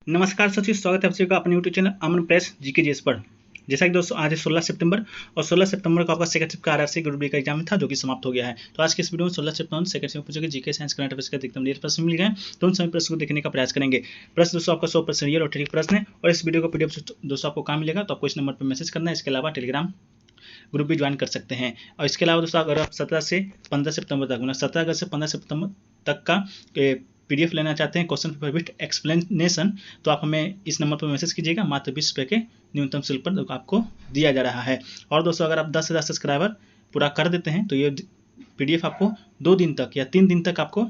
नमस्कार साथियों, स्वागत है आप सभी का अपने यूट्यूब चैनल अमन प्रेस जीके जीएस पर। जैसा कि दोस्तों आज है 16 सितंबर और 16 सितंबर को आपका सेकंड शिफ्ट का आरआरसी ग्रुप बी का एग्जाम था जो कि समाप्त हो गया है। तो आज के इस वीडियो में 16 सितंबर सेकंड शिफ्ट पूछे जीके साइंस करंट अफेयर्स के अधिकतम रियल प्रश्न मिल गए, तो उन सभी प्रश्न को देखने का प्रयास करेंगे। प्रश्न दोस्तों आपका 100% रियल और ट्रिक प्रश्न है और इस वीडियो को पीडीएफ दोस्तों आपको कहाँ मिलेगा, तो आपको इस नंबर पर मैसेज करना है। इसके अलावा टेलीग्राम ग्रुप भी ज्वाइन कर सकते हैं। और इसके अलावा दोस्तों अगर आप 17 से 15 सितंबर तक मतलब 17 अगस्त से 15 सितंबर तक का पीडीएफ लेना चाहते हैं क्वेश्चन पेपर विथ एक्सप्लेनेशन, तो आप हमें इस नंबर पर मैसेज कीजिएगा। मात्र 20 रुपये के न्यूनतम शुल्क पर आपको दिया जा रहा है। और दोस्तों अगर आप 10,000 सब्सक्राइबर पूरा कर देते हैं तो ये पीडीएफ आपको 2 दिन तक या 3 दिन तक आपको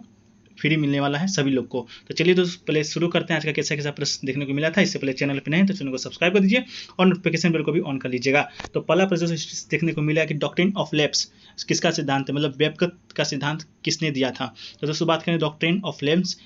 फ्री मिलने वाला है सभी लोग को। तो चलिए दोस्तों पहले शुरू करते हैं आज का कैसा कैसा प्रश्न देखने को मिला था। इससे पहले चैनल पर नहीं तो चैनल को सब्सक्राइब कर दीजिए और नोटिफिकेशन बेल को भी ऑन कर लीजिएगा। तो पहला प्रश्न देखने को मिला कि डॉक्ट्रिन ऑफ लेप्स किसका सिद्धांत है, मतलब वेबकत का सिद्धांत किसने दिया था। तो दोस्तों बात करें डॉक्ट्रिन ऑफ लेप्स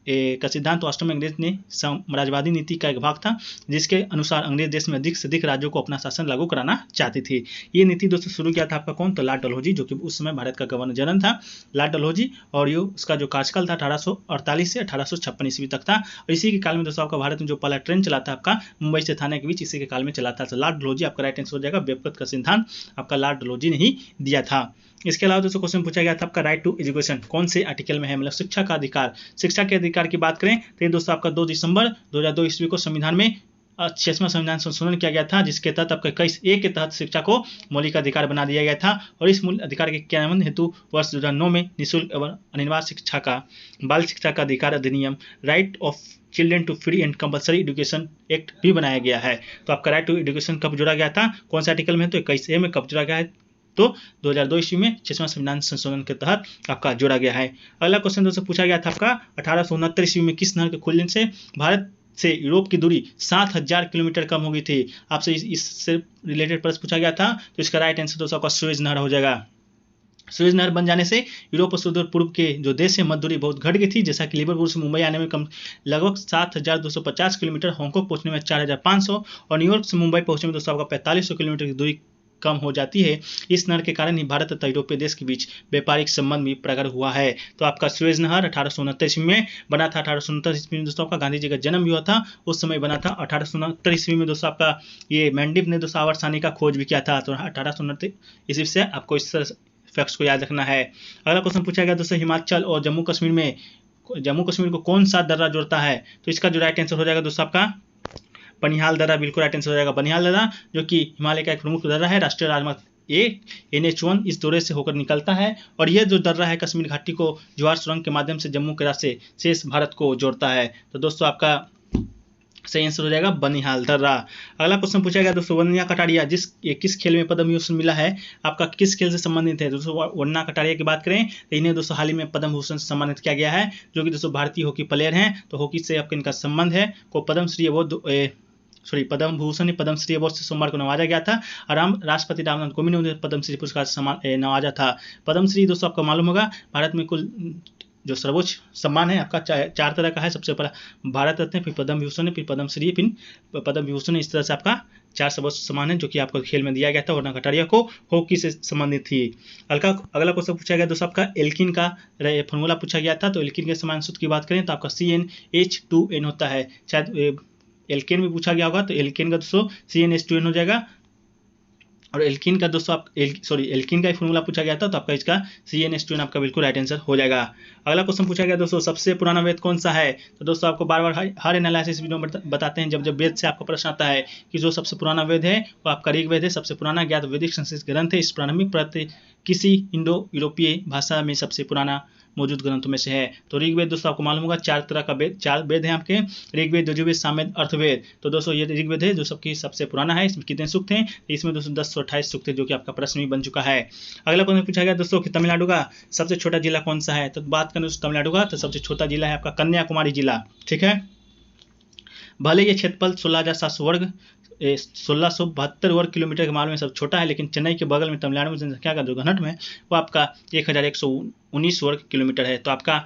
का सिद्धांत वास्तव में अंग्रेज ने साम्राज्यवादी नीति का एक भाग था, जिसके अनुसार अंग्रेज देश में अधिक से अधिक राज्यों को अपना शासन लागू कराना चाहती थी। ये नीति दोस्तों शुरू किया था आपका कौन, तो लॉर्ड डलहौजी, जो कि उस समय भारत का गवर्नर जनरल था लॉर्ड डलहौजी। और ये उसका जो कार्यकाल था 1848 से 1856 ईस्वी तक था। और इसी के काल में दोस्तों आपका भारत में जो पहला ट्रेन चला था आपका मुंबई से थाने के बीच, इसी के काल में चला था। तो लॉर्ड डलहौजी आपका राइट आंसर हो जाएगा। वेबकत का सिद्धांत आपका लॉर्ड डलहौजी ने ही दिया था। इसके अलावा दोस्तों क्वेश्चन पूछा गया था आपका राइट टू एजुकेशन कौन से आर्टिकल में है, मतलब शिक्षा का अधिकार। शिक्षा के अधिकार की बात करें तो ये दोस्तों आपका 2 दिसंबर 2002 ईस्वी को संविधान में 6वां संविधान संशोधन किया गया था, जिसके तहत आपका 21A के तहत शिक्षा को मौलिक अधिकार बना दिया गया था। और इस मूल अधिकार के क्रियान्वयन हेतु वर्ष 2009 में निःशुल्क एवं अनिवार्य शिक्षा का बाल शिक्षा का अधिकार अधिनियम right of children to free and compulsory education act भी बनाया गया है। तो आपका राइट टू एजुकेशन कब जोड़ा गया था, कौन से आर्टिकल में, तो 21A में कब जोड़ा गया है, तो 2002 ईस्वी में 6वां संविधान संशोधन के तहत आपका जोड़ा गया है। अगला क्वेश्चन दोस्तों पूछा गया था आपका 1869 ईस्वी में किस नहर के खुलने से भारत से यूरोप की दूरी 7,000 किलोमीटर कम हो गई थी। आपसे इससे रिलेटेड प्रश्न पूछा गया था, तो इसका राइट आंसर दोस्तों आपका सुएज नहर हो जाएगा। सुएज नहर बन जाने से यूरोप और सुदूर पूर्व के जो देश है मध्य दूरी बहुत घट गई थी, जैसा कि लिवरपूल से मुंबई आने में कम लगभग 7,250 किलोमीटर, हांगकांग पहुंचने में 4,500 और न्यूयॉर्क से मुंबई पहुंचने में दोस्तों आपका 4,500 किलोमीटर की दूरी कम हो जाती है। इस नहर के कारण ही भारत तथा यूरोपीय देश के बीच व्यापारिक संबंध भी प्रकट हुआ है। तो आपका सुएज नहर 1869 ईस्वी में बना था। 1869 ईस्वी में दोस्तों आपका गांधी जी का जन्म भी हुआ था, उस समय बना था। 1869 ईस्वी में दोस्तों आपका ये मैंडिप ने दोस्तों आवर्तसानी का खोज भी किया था। तो 1869 ईस्वी से आपको इस फैक्ट्स को याद रखना है। अगला क्वेश्चन पूछा गया दोस्तों हिमाचल और जम्मू कश्मीर को कौन सा दर्रा जोड़ता है, तो इसका जो राइट आंसर हो जाएगा दोस्तों आपका बनिहाल दर्रा, बिल्कुल राइट आंसर हो जाएगा। बनिहाल दर्रा जो कि हिमालय का एक प्रमुख दर्रा है, राष्ट्रीय राजमार्ग NH1 इस दौरे से होकर निकलता है। और यह जो दर्रा है कश्मीर घाटी को ज्वार सुरंग के माध्यम से जम्मू के रास्ते शेष भारत को जोड़ता है। तो दोस्तों आपका सही आंसर हो जाएगा बनिहाल दर्रा। अगला क्वेश्चन पूछा गया दोस्तों वन्या कटारिया किस खेल में पद्म भूषण मिला है, आपका किस खेल से संबंधित है। दोस्तों वन्या कटारिया की बात करें तो इन्हें दोस्तों हाल ही में पद्म भूषण से सम्मानित किया गया है, जो कि दोस्तों भारतीय हॉकी प्लेयर हैं। तो हॉकी से आपका इनका संबंध है। को पद्मश्री पद्म भूषण पद्मश्री अवार्ड से सोमवार को नवाजा गया था। राष्ट्रपति रामनाथ कोविंद ने उन्हें पद्मश्री पुरस्कार से नवाजा था। पद्मश्री दोस्तों आपको मालूम होगा भारत में कुल जो सर्वोच्च सम्मान है आपका 4 तरह का है। सबसे पहला भारत रत्न, फिर पद्म भूषण है, फिर पद्मश्री, फिर पद्म विभूषण। इस तरह से आपका 4 सर्वोच्च सम्मान है जो कि आपको खेल में दिया गया था। वरना कटारिया को हॉकी से संबंधित थी। अगला क्वेश्चन पूछा गया दोस्तों आपका एल्किन का फॉर्मूला पूछा गया था। तो एल्किन के समान सूत्र की बात करें तो आपका CnH2n होता है। शायद एल्केन में पूछा गया होगा, तो एल्केन का दोस्तों CnH2n हो जाएगा। और एल्किन का दोस्तों एल्किन का ही फॉर्मूला पूछा गया था, तो आपका इसका CnH2n आपका बिल्कुल राइट आंसर हो जाएगा। अगला क्वेश्चन पूछा गया दोस्तों सबसे पुराना वेद कौन सा है। तो दोस्तों आपको बार बार हर एनालिसिस वीडियो में बताते हैं, जब वेद से आपका प्रश्न आता है कि जो सबसे पुराना वेद है वो आपका ऋग्वेद है। सबसे पुराना ज्ञात वैदिक संस्कृत ग्रंथ है। इस प्रारंभिक प्रति किसी इंडो यूरोपीय भाषा में सबसे पुराना मौजूद ग्रंथों में से है। तो ऋग्वेद दोस्तों आपको मालूम होगा 4 तरह का वेद, 4 वेद हैं आपके, ऋग्वेद, यजुर्वेद, सामवेद, अर्थवेद। तो दोस्तों ये ऋग्वेद है जो सबकी सबसे पुराना है। इसमें कितने सूक्त हैं, इसमें दोस्तों 1028 सूक्त है, जो कि आपका प्रश्न भी बन चुका है। अगला क्वेश्चन पूछा गया दोस्तों कि तमिलनाडु का सबसे छोटा जिला कौन सा है। तो बात करें तमिलनाडु का, तो सबसे छोटा जिला है आपका कन्याकुमारी जिला। ठीक है, भले ये क्षेत्रफल 1672 वर्ग किलोमीटर के मामले में सब छोटा है, लेकिन चेन्नई के बगल में तमिलनाडु में जनसंख्या का जो घनत्व है वो आपका 1119 वर्ग किलोमीटर है। तो आपका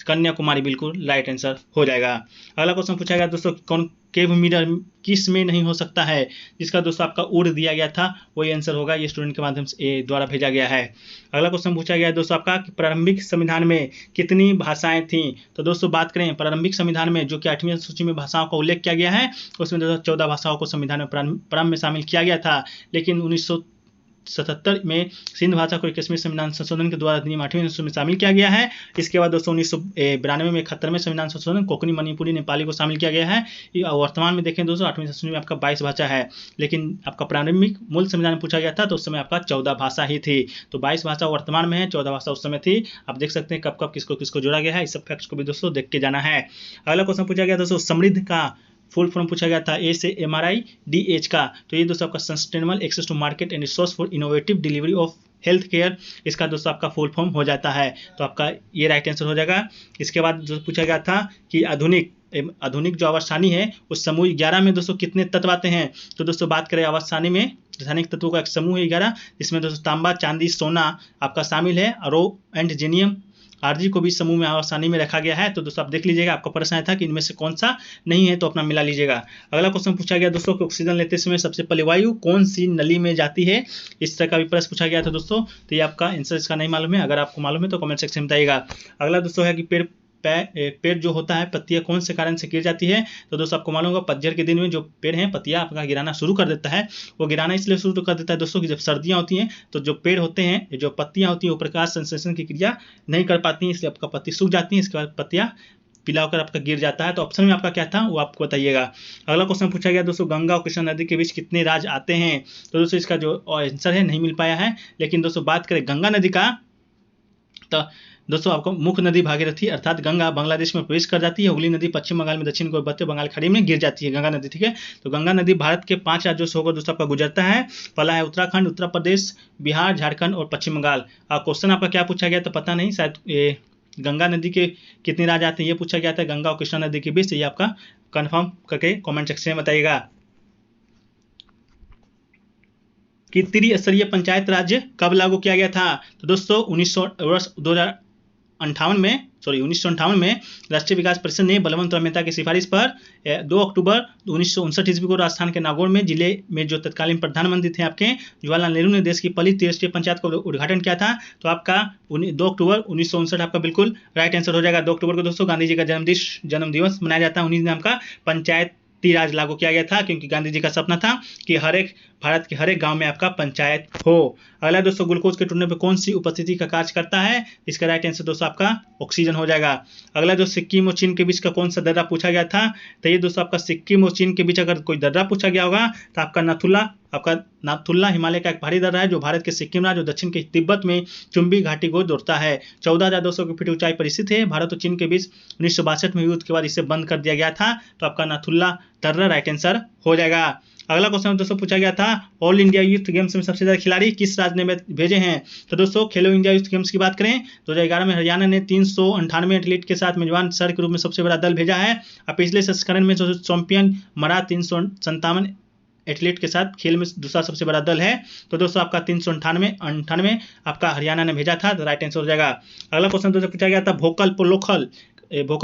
कन्याकुमारी बिल्कुल राइट आंसर हो जाएगा। अगला क्वेश्चन पूछा गया दोस्तों कॉनकेव मिरर किस में नहीं हो सकता है, जिसका दोस्तों आपका उड़ दिया गया था, वही आंसर होगा। ये स्टूडेंट के माध्यम से द्वारा भेजा गया है। अगला क्वेश्चन पूछा गया है दोस्तों आपका कि प्रारंभिक संविधान में कितनी भाषाएं थीं। तो दोस्तों बात करें प्रारंभिक संविधान में जो कि 8वीं सूची में भाषाओं का उल्लेख किया गया है, उसमें दोस्तों 14 भाषाओं को संविधान में प्रारंभ में शामिल किया गया था, लेकिन 1977 में सिंध भाषा को 21वें संविधान संशोधन के द्वारा अधिनियम 8वीं अनुसूची में शामिल किया गया है। इसके बाद दोस्तों 1992 में 71वें संविधान संशोधन कोंकणी, मणिपुरी, नेपाली को शामिल किया गया है। वर्तमान में देखें दोस्तों 8वीं संशोधन में आपका 22 भाषा है, लेकिन आपका प्रारंभिक मूल संविधान पूछा गया था तो उस समय आपका 14 भाषा ही थी। तो 22 भाषा वर्तमान में है, 14 भाषा उस समय थी। आप देख सकते हैं कब कब किसको किसको जोड़ा गया है, इस सब फैक्ट्स को भी दोस्तों देख के जाना है। अगला क्वेश्चन पूछा गया दोस्तों समृद्ध का फुल फॉर्म पूछा गया था, ए से MRIDH का। तो ये दोस्तों आपका sustainable access to market and resource for innovative delivery of health care, इसका दोस्तों आपका फुल फॉर्म हो जाता है। तो आपका ये राइट आंसर हो जाएगा। इसके बाद जो पूछा गया था कि आधुनिक जो आवर्त सारणी है उस समूह 11 में दोस्तों कितने तत्व आते हैं। तो दोस्तों बात करें आवर्त सारणी में रासायनिक तत्वों का एक समूह है 11, जिसमें दोस्तों तांबा, चांदी, सोना आपका शामिल है। रो एंड जेनियम, आरजी को भी समूह में आवर्त सारणी में रखा गया है। तो दोस्तों आप देख लीजिएगा, आपका प्रश्न आया था कि इनमें से कौन सा नहीं है, तो अपना मिला लीजिएगा। अगला क्वेश्चन पूछा गया दोस्तों कि ऑक्सीजन लेते समय सबसे पहले वायु कौन सी नली में जाती है, इस तरह का भी प्रश्न पूछा गया था दोस्तों। तो ये आपका आंसर इसका नहीं मालूम है, अगर आपको मालूम है तो कमेंट सेक्शन में बताइएगा। अगला दोस्तों है कि पेड़ जो होता है पत्तियां कौन से कारण से गिर जाती है। तो दोस्तों आपको मालूम होगा पतझड़ के दिन में जो पेड़ हैं पत्तियां आपका गिराना शुरू कर देता है। वो गिराना इसलिए शुरू कर देता है दोस्तों कि जब सर्दियां होती हैं तो जो पेड़ होते हैं, जो पत्तियां होती हैं वो प्रकाश संश्लेषण की क्रिया नहीं कर पाती हैं, इसलिए आपका पत्ती सूख जाती है। इसके बाद पत्तियां पीला होकर आपका गिर जाता है। तो ऑप्शन में आपका क्या था वो आपको बताइएगा। अगला क्वेश्चन पूछा गया दोस्तों गंगा और कृष्णा नदी के बीच कितने राज्य आते हैं। तो दोस्तों इसका जो आंसर है नहीं मिल पाया है, लेकिन दोस्तों बात करें गंगा नदी का, तो दोस्तों आपको मुख्य नदी भागीरथी अर्थात गंगा बांग्लादेश में प्रवेश कर जाती है। हुगली नदी पश्चिम बंगाल में दक्षिण को बहते बंगाल खाड़ी में गिर जाती है गंगा नदी, ठीक है। तो गंगा नदी भारत के 5 राज्यों से होकर दोस्तों आपका गुजरता है। पहला है उत्तराखंड, उत्तर प्रदेश, बिहार, झारखंड और पश्चिम बंगाल। क्वेश्चन आपका क्या पूछा गया तो पता नहीं, शायद गंगा नदी के कितने राज्य आते हैं ये पूछा गया था गंगा और कृष्णा नदी के बीच। ये आपका कंफर्म करके कमेंट सेक्शन में बताइएगा कि त्रिस्तरीय पंचायत राज्य कब लागू किया गया था। तो दोस्तों 1958 में राष्ट्रीय विकास परिषद ने बलवंत राव मेहता की सिफारिश पर 2 अक्टूबर 1959 ईस्वी को राजस्थान के नागौर में जिले में जो तत्कालीन प्रधानमंत्री थे आपके जवाहरलाल नेहरू ने देश की पहली त्रिस्तरीय पंचायत का उद्घाटन किया था। तो आपका 2 अक्टूबर 1959 आपका बिल्कुल राइट आंसर हो जाएगा। 2 अक्टूबर को दोस्तों गांधी जी का जन्म दिवस मनाया जाता है। उन्हीं दिन आपका पंचायती राज लागू किया गया था, क्योंकि गांधी जी का सपना था कि भारत के हर एक गांव में आपका पंचायत हो। अगला दोस्तों ग्लूकोज के टूटने पर कौन सी उपस्थिति का कार्य करता है, इसका राइट आंसर दोस्तों आपका ऑक्सीजन हो जाएगा। अगला जो सिक्किम और चीन के बीच का कौन सा दर्रा पूछा गया था। तो ये दोस्तों आपका सिक्किम और चीन के बीच अगर कोई दर्रा पूछा गया होगा तो आपका नाथुला हिमालय का एक भारी दर्रा है जो भारत के सिक्किम राज्य और दक्षिण के तिब्बत में चुंबी घाटी को जोड़ता है। 14,200 फीट ऊंचाई पर स्थित है। भारत और चीन के बीच 1962 में युद्ध के बाद इसे बंद कर दिया गया था। तो आपका नाथुला दर्रा राइट आंसर हो जाएगा। अगला क्वेश्चन दोस्तों पूछा गया था ऑल इंडिया यूथ गेम्स में सबसे ज्यादा खिलाड़ी किस राज्य ने भेजे हैं। तो दोस्तों खेलो इंडिया यूथ गेम्स की बात करें 2011 में हरियाणा ने 398 एथलीट के साथ मेजबान शहर के रूप में सबसे बड़ा दल भेजा है। अब पिछले संस्करण में चैंपियन मरा 357 एथलीट के साथ खेल में दूसरा सबसे बड़ा दल है। तो दोस्तों आपका 398 आपका हरियाणा ने भेजा था। तो राइट आंसर हो जाएगा। अगला क्वेश्चन दोस्तों पूछा गया था वोकल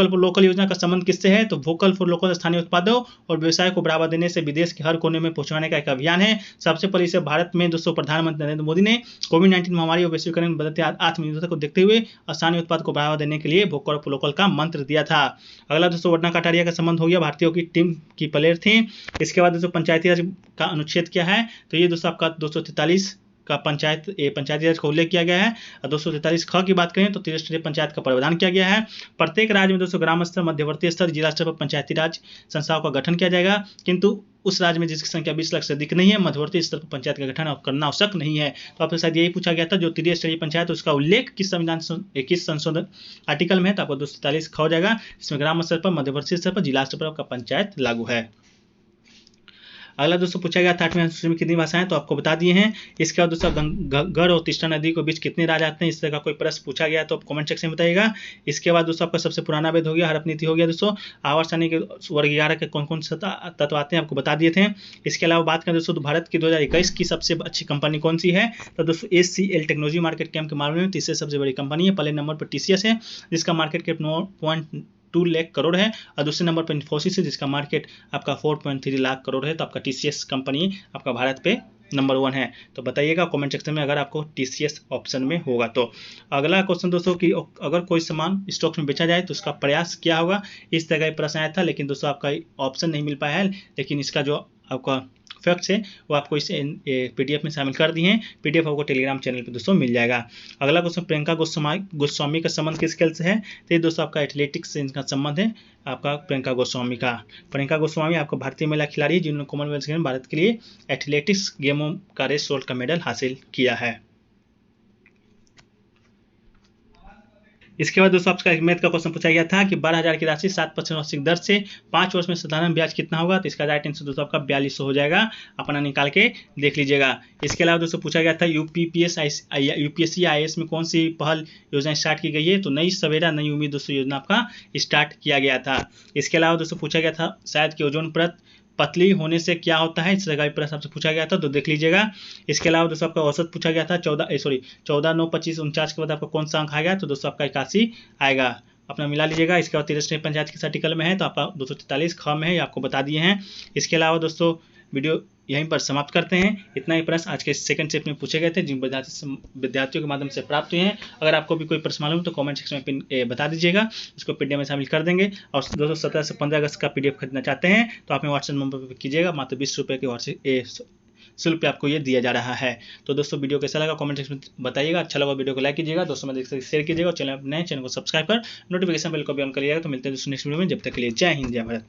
फॉर लोकल योजना का संबंध किससे है। तो वोकल फॉर लोकल स्थानीय उत्पादों और व्यवसाय को बढ़ावा देने से विदेश के हर कोने में पहुंचाने का एक अभियान है। सबसे पहले इसे भारत में दोस्तों प्रधानमंत्री नरेंद्र मोदी ने कोविड-19 महामारी और वैश्वीकरण में बदलते आत्मनिर्भरता को देखते हुए स्थानीय उत्पाद को बढ़ावा देने के लिए वोकल फॉर लोकल का मंत्र दिया था। अगला दोस्तों वरना कटारिया का संबंध हो गया, भारतीयों की टीम की प्लेयर थी। इसके बाद दोस्तों पंचायती राज का अनुच्छेद क्या है। तो ये दोस्तों आपका 243 का पंचायती राज का उल्लेख किया गया है। 243 ख की बात करें तो त्रिस्तरीय पंचायत का प्रावधान किया गया है। प्रत्येक राज्य में दोस्तों ग्राम स्तर, मध्यवर्ती स्तर, जिला स्तर पर पंचायती राज संस्थाओं का गठन किया जाएगा, किंतु उस राज्य में जिसकी संख्या 20 लाख से अधिक नहीं है मध्यवर्ती स्तर पर पंचायत का गठन करना आवश्यक नहीं है। तो आपसे शायद यही पूछा गया था जो त्रिस्तरीय पंचायत उसका उल्लेख किस संशोधन आर्टिकल में है। तो आपको 243 ख हो जाएगा। इसमें ग्राम स्तर पर, मध्यवर्ती स्तर पर, जिला स्तर पर आपका पंचायत लागू है। अगला दोस्तों पूछा गया था 8वीं अनुसूची में कितनी भाषाएं, तो आपको बता दिए हैं। इसके बाद दोस्तों गढ़ और तीस्ता नदी के बीच कितने राज्य आते हैं, इस तरह का कोई प्रश्न पूछा गया तो आप कमेंट सेक्शन में बताइएगा। इसके बाद दोस्तों आपका सबसे पुराना वेद हो गया, हड़प्पा नीति हो गया दोस्तों। आवर्त सारणी के वर्ग 11 के कौन कौन से तत्व आते हैं आपको बता दिए थे। इसके अलावा बात करें दोस्तों तो भारत की 2021 की सबसे अच्छी कंपनी कौन सी है, तो दोस्तों HCL टेक्नोलॉजी मार्केट कैप के मामले में तीसरे सबसे बड़ी कंपनी है। पहले नंबर पर TCS है जिसका मार्केट कैप 9.2 लाख करोड़ है, और दूसरे नंबर पर इन्फोसिस है जिसका मार्केट आपका 4.3 लाख करोड़ है। तो आपका TCS कंपनी आपका भारत पे नंबर 1 है। तो बताइएगा कमेंट सेक्शन में अगर आपको TCS ऑप्शन में होगा तो। अगला क्वेश्चन दोस्तों कि अगर कोई सामान स्टॉक में बेचा जाए तो उसका प्रयास क्या होगा, इस तरह का प्रश्न आया था, लेकिन दोस्तों आपका ऑप्शन नहीं मिल पाया है। लेकिन इसका जो आपका फैक्ट्स है वो आपको इस PDF में शामिल कर दिए हैं। PDF आपको टेलीग्राम चैनल पे दोस्तों मिल जाएगा। अगला क्वेश्चन प्रियंका गोस्वामी का संबंध किस खेल से है, तो ये दोस्तों आपका एथलेटिक्स से इनका संबंध है आपका प्रियंका गोस्वामी का। प्रियंका गोस्वामी आपको भारतीय महिला खिलाड़ी है जिन्होंने कॉमनवेल्थ गेम भारत के लिए एथलेटिक्स गेमों का रेस शॉट का मेडल हासिल किया है। इसके बाद दोस्तों आपका मैथ का क्वेश्चन पूछा गया था कि 12,000 की राशि 7% वार्षिक दर से 5 वर्ष में साधारण ब्याज कितना होगा, तो इसका राइट आंसर दोस्तों आपका 4200 हो जाएगा। अपना निकाल के देख लीजिएगा। इसके अलावा दोस्तों पूछा गया था UPSC IAS में कौन सी पहल योजना स्टार्ट की गई है, तो नई सवेरा नई उम्मीद दोस्तों योजना आपका स्टार्ट किया गया था। इसके अलावा दोस्तों पूछा गया था शायद कि ओजोन परत पतली होने से क्या होता है, इस तरह का प्रश्न आपसे पूछा गया था, तो देख लीजिएगा। इसके अलावा दोस्तों आपका औसत पूछा गया था 14 9 25 49 के बाद आपका कौन सा अंक आएगा, तो दोस्तों आपका 81 आएगा। अपना मिला लीजिएगा। इसके बाद 13 पंचायत किस आर्टिकल में है, तो आपका 243 ख में है, आपको बता दिए हैं। इसके अलावा दोस्तों वीडियो यहीं पर समाप्त करते हैं। इतना ही प्रश्न आज के सेकंड शिफ्ट में पूछे गए थे जिन विद्यार्थियों के माध्यम से प्राप्त हुए हैं। अगर आपको भी कोई प्रश्न मालूम तो कमेंट सेक्शन में बता दीजिएगा, इसको PDF में शामिल कर देंगे। और दोस्तों 17 से 15 अगस्त का PDF खरीदना चाहते हैं तो आप व्हाट्सएप नंबर पर कीजिएगा, मात्र 20 रुपये के व्हाट्सएप शुल्क पे आपको ये दिया जा रहा है। तो दोस्तों वीडियो कैसा लगा कमेंट सेक्शन में बताइएगा। अच्छा लगा वीडियो को लाइक कीजिएगा, दोस्तों में शेयर कीजिएगा, चैनल नए चैनल को सब्सक्राइब कर नोटिफिकेशन बेल को भी ऑन करिएगा। तो मिलते हैं दोस्तों नेक्स्ट वीडियो में, जब तक के लिए जय हिंद जय भारत।